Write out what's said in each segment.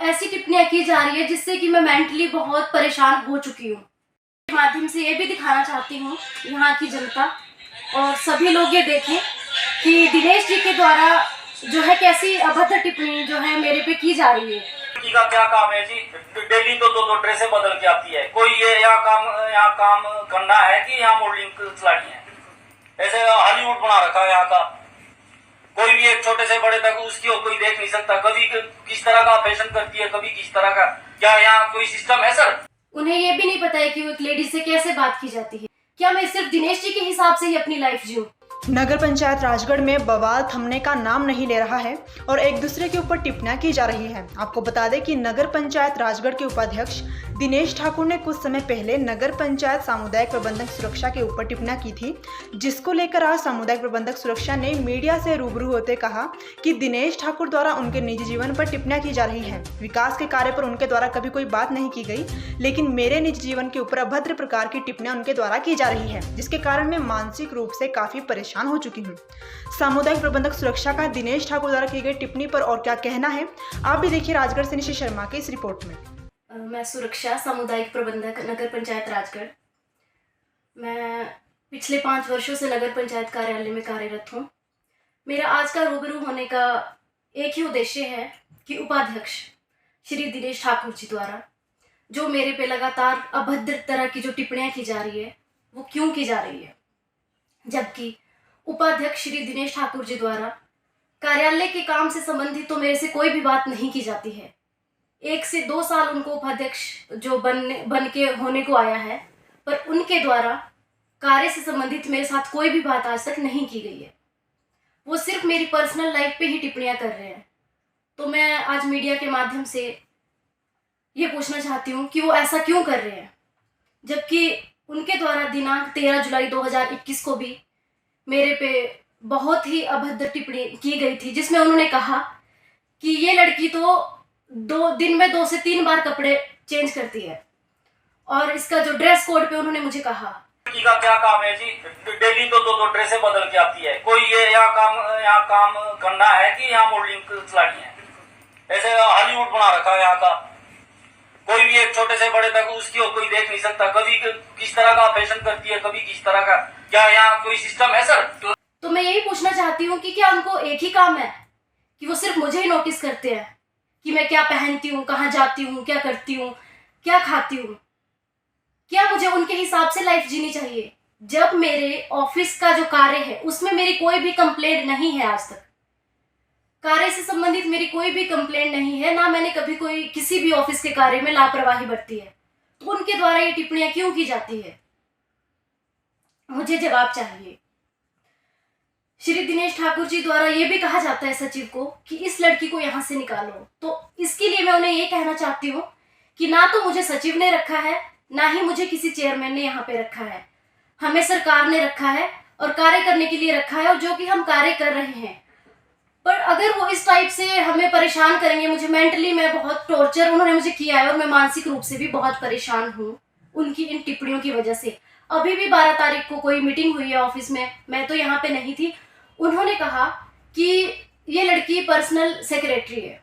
ऐसी टिप्पणियां की जा रही है जिससे कि मैं मेंटली बहुत परेशान हो चुकी हूँ। इस माध्यम से ये भी दिखाना चाहती हूँ यहाँ की जनता और सभी लोग ये देखें कि दिनेश जी के द्वारा जो है कैसी अभद्र टिप्पणी जो है मेरे पे की जा रही है। का क्या काम है जी? डेली तो दो ड्रेसें बदल के आती है। कोई ये यहाँ काम करना है कि यहाँ मॉडलिंग चलानी है? ऐसे हॉलीवुड बना रखा है यहाँ का। कोई भी एक छोटे से बड़े तक उसकी कोई देख नहीं सकता। कभी किस तरह का फैशन करती है, कभी किस तरह का। क्या यहाँ कोई सिस्टम है सर? उन्हें ये भी नहीं पता है कि वो एक लेडी से कैसे बात की जाती है। क्या मैं सिर्फ दिनेश जी के हिसाब से ही अपनी लाइफ जीऊं? नगर पंचायत राजगढ़ में बवाल थमने का नाम नहीं ले रहा है और एक दूसरे के ऊपर टिप्पणियां की जा रही हैं। आपको बता दें कि नगर पंचायत राजगढ़ के उपाध्यक्ष दिनेश ठाकुर ने कुछ समय पहले नगर पंचायत सामुदायिक प्रबंधक सुरक्षा के ऊपर टिप्पणियां की थी, जिसको लेकर आज सामुदायिक प्रबंधक सुरक्षा ने मीडिया से रूबरू होते कहा कि दिनेश ठाकुर द्वारा उनके निजी जीवन पर टिप्पणियां की जा रही है। विकास के कार्य पर उनके द्वारा कभी कोई बात नहीं की गई, लेकिन मेरे निजी जीवन के ऊपर अभद्र प्रकार की टिप्पणियां उनके द्वारा की जा रही है, जिसके कारण मैं मानसिक रूप से काफी परेशान हो चुकी हूँ। सामुदायिक प्रबंधक सुरक्षा का दिनेश ठाकुर द्वारा की गई टिप्पणी पर और क्या कहना है, आप भी देखिए राजगढ़ से निशि शर्मा की इस रिपोर्ट में। मैं सुरक्षा सामुदायिक प्रबंधक नगर पंचायत राजगढ़। मैं पिछले 5 वर्षों से नगर पंचायत कार्यालय में कार्यरत हूँ। मेरा आज का रूबरू होने का एक ही उद्देश्य है कि उपाध्यक्ष श्री दिनेश ठाकुर जी द्वारा जो मेरे पे लगातार अभद्र तरह की जो टिप्पणियां की जा रही है वो क्यों की जा रही है, जबकि उपाध्यक्ष श्री दिनेश ठाकुर जी द्वारा कार्यालय के काम से संबंधित तो मेरे से कोई भी बात नहीं की जाती है। 1 से 2 साल उनको उपाध्यक्ष जो बन के होने को आया है, पर उनके द्वारा कार्य से संबंधित मेरे साथ कोई भी बात आज तक नहीं की गई है। वो सिर्फ मेरी पर्सनल लाइफ पे ही टिप्पणियां कर रहे हैं। तो मैं आज मीडिया के माध्यम से ये पूछना चाहती हूँ कि वो ऐसा क्यों कर रहे हैं, जबकि उनके द्वारा दिनांक 13 जुलाई 2021 को भी मेरे पे बहुत ही अभद्र टिप्पणी की गई थी, जिसमें उन्होंने कहा कि ये लड़की तो 2 दिन में 2 से 3 बार कपड़े चेंज करती है। और इसका जो ड्रेस कोड पे उन्होंने मुझे कहा का क्या काम है जी? डेली तो दो ड्रेसें बदल के आती है। कोई ये यहाँ काम करना है कि यहाँ मॉडलिंग चलानी है? ऐसे हॉलीवुड बना रखा है यहाँ का। कोई भी एक छोटे से बड़े तक उसकी कोई देख नहीं सकता। कभी किस तरह का फैशन करती है, कभी किस तरह का। क्या यहाँ कोई सिस्टम है सर? तो मैं यही पूछना चाहती हूँ कि क्या उनको एक ही काम है कि वो सिर्फ मुझे ही नोटिस करते हैं कि मैं क्या पहनती हूँ, कहाँ जाती हूँ, क्या करती हूँ, क्या खाती हूँ? क्या मुझे उनके हिसाब से लाइफ जीनी चाहिए, जब मेरे ऑफिस का जो कार्य है उसमें मेरी कोई भी कंप्लेंट नहीं है? आज तक कार्य से संबंधित मेरी कोई भी कंप्लेंट नहीं है, ना मैंने कभी कोई किसी भी ऑफिस के कार्य में लापरवाही बरती है। तो उनके द्वारा ये टिप्पणियां क्यों की जाती है? मुझे जवाब चाहिए। श्री दिनेश ठाकुर जी द्वारा ये भी कहा जाता है सचिव को कि इस लड़की को यहाँ से निकालो। तो इसके लिए मैं उन्हें ये कहना चाहती हूँ कि ना तो मुझे सचिव ने रखा है, ना ही मुझे किसी चेयरमैन ने यहाँ पे रखा है। हमें सरकार ने रखा है और कार्य करने के लिए रखा है, और जो कि हम कार्य कर रहे हैं। पर अगर वो इस टाइप से हमें परेशान करेंगे, मुझे मेंटली मैं बहुत टॉर्चर उन्होंने मुझे किया है और मैं मानसिक रूप से भी बहुत परेशान हूँ उनकी इन टिप्पणियों की वजह से। अभी भी 12 तारीख को कोई मीटिंग हुई है ऑफिस में, मैं तो यहाँ पे नहीं थी। उन्होंने कहा कि ये लड़की पर्सनल सेक्रेटरी है,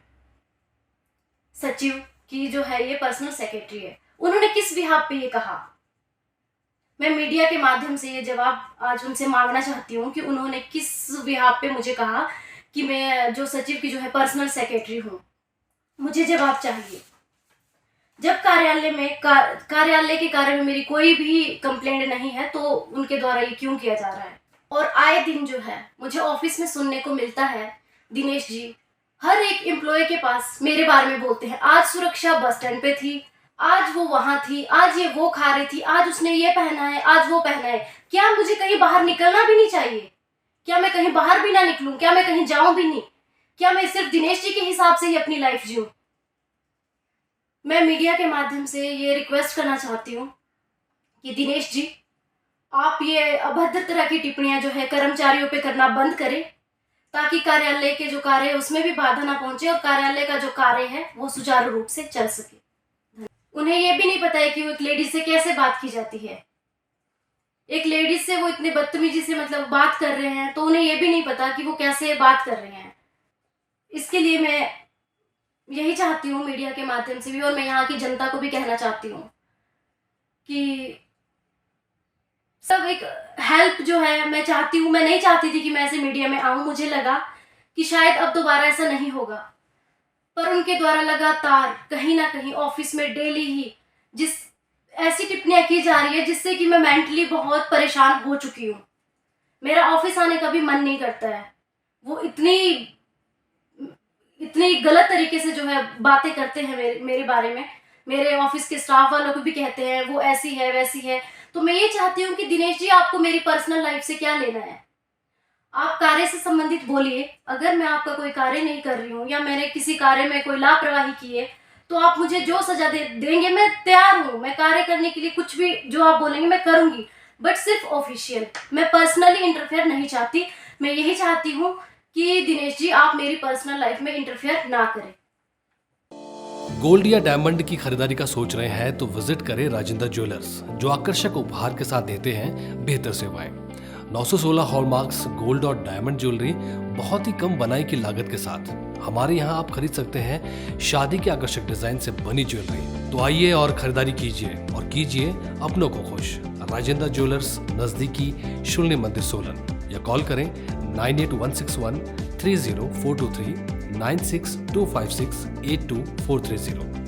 सचिव की जो है ये पर्सनल सेक्रेटरी है। उन्होंने किस बिहाफ पे ये कहा? मैं मीडिया के माध्यम से ये जवाब आज उनसे मांगना चाहती हूँ कि उन्होंने किस बिहाफ पे मुझे कहा कि मैं जो सचिव की जो है पर्सनल सेक्रेटरी हूँ। मुझे जवाब चाहिए। जब कार्यालय के कार्य में मेरी कोई भी कंप्लेंट नहीं है, तो उनके द्वारा ये क्यों किया जा रहा है? और आए दिन जो है मुझे ऑफिस में सुनने को मिलता है, दिनेश जी हर एक एम्प्लॉय के पास मेरे बारे में बोलते हैं, आज सुरक्षा बस स्टैंड पे थी, आज वो वहां थी, आज ये वो खा रही थी, आज उसने ये पहना है, आज वो पहना है। क्या मुझे कहीं बाहर निकलना भी नहीं चाहिए? क्या मैं कहीं बाहर भी ना निकलूं? क्या मैं कहीं जाऊं भी नहीं? क्या मैं सिर्फ दिनेश जी के हिसाब से ही अपनी लाइफ जीऊं? मैं मीडिया के माध्यम से ये रिक्वेस्ट करना चाहती हूँ कि दिनेश जी आप ये अभद्र तरह की टिप्पणियां जो है कर्मचारियों पे करना बंद करें, ताकि कार्यालय के जो कार्य है उसमें भी बाधा ना पहुंचे और कार्यालय का जो कार्य है वो सुचारू रूप से चल सके। उन्हें ये भी नहीं पता है कि वो एक लेडीज से कैसे बात की जाती है। एक लेडीज से वो इतने बदतमीजी से मतलब बात कर रहे हैं, तो उन्हें ये भी नहीं पता कि वो कैसे बात कर रहे हैं। इसके लिए मैं यही चाहती हूँ मीडिया के माध्यम से भी, और मैं यहाँ की जनता को भी कहना चाहती हूँ कि सब एक हेल्प जो है मैं चाहती हूँ। मैं नहीं चाहती थी कि मैं ऐसे मीडिया में आऊँ, मुझे लगा कि शायद अब दोबारा ऐसा नहीं होगा, पर उनके द्वारा लगातार कहीं ना कहीं ऑफिस में डेली ही जिस ऐसी टिप्पणियाँ की जा रही है जिससे कि मैं मेंटली बहुत परेशान हो चुकी हूँ। मेरा ऑफिस आने का भी मन नहीं करता है। वो इतनी गलत तरीके से जो है बातें करते हैं मेरे बारे में। मेरे ऑफिस के स्टाफ वालों को भी कहते हैं वो ऐसी है वैसी है। तो मैं ये चाहती हूँ कि दिनेश जी, आपको मेरी पर्सनल लाइफ से क्या लेना है? आप कार्य से संबंधित बोलिए। अगर मैं आपका कोई कार्य नहीं कर रही हूँ या मैंने किसी कार्य में कोई लापरवाही की है तो आप मुझे जो सजा देंगे मैं तैयार हूँ। मैं कार्य करने के लिए कुछ भी जो आप बोलेंगे मैं करूँगी, बट सिर्फ ऑफिशियल। मैं पर्सनली इंटरफेयर नहीं चाहती। मैं यही चाहती हूँ कि दिनेश जी, आप मेरी पर्सनल लाइफ में इंटरफेयर ना करें। गोल्ड या डायमंड की खरीदारी का सोच रहे हैं तो विजिट करें राजेंद्र ज्वेलर्स, जो आकर्षक उपहार के साथ देते हैं बेहतर सेवाएं। 916 हॉलमार्क्स गोल्ड और डायमंड ज्वेलरी बहुत ही कम बनाई की लागत के साथ। हमारे यहाँ आप खरीद सकते हैं शादी के आकर्षक डिजाइन से बनी ज्वेलरी। तो आइए और खरीदारी कीजिए और कीजिए अपनों को खुश। राजेंद्र ज्वेलर्स, नजदीकी शून्य मंदिर, सोलन। या कॉल करें 9816130423 9625682430।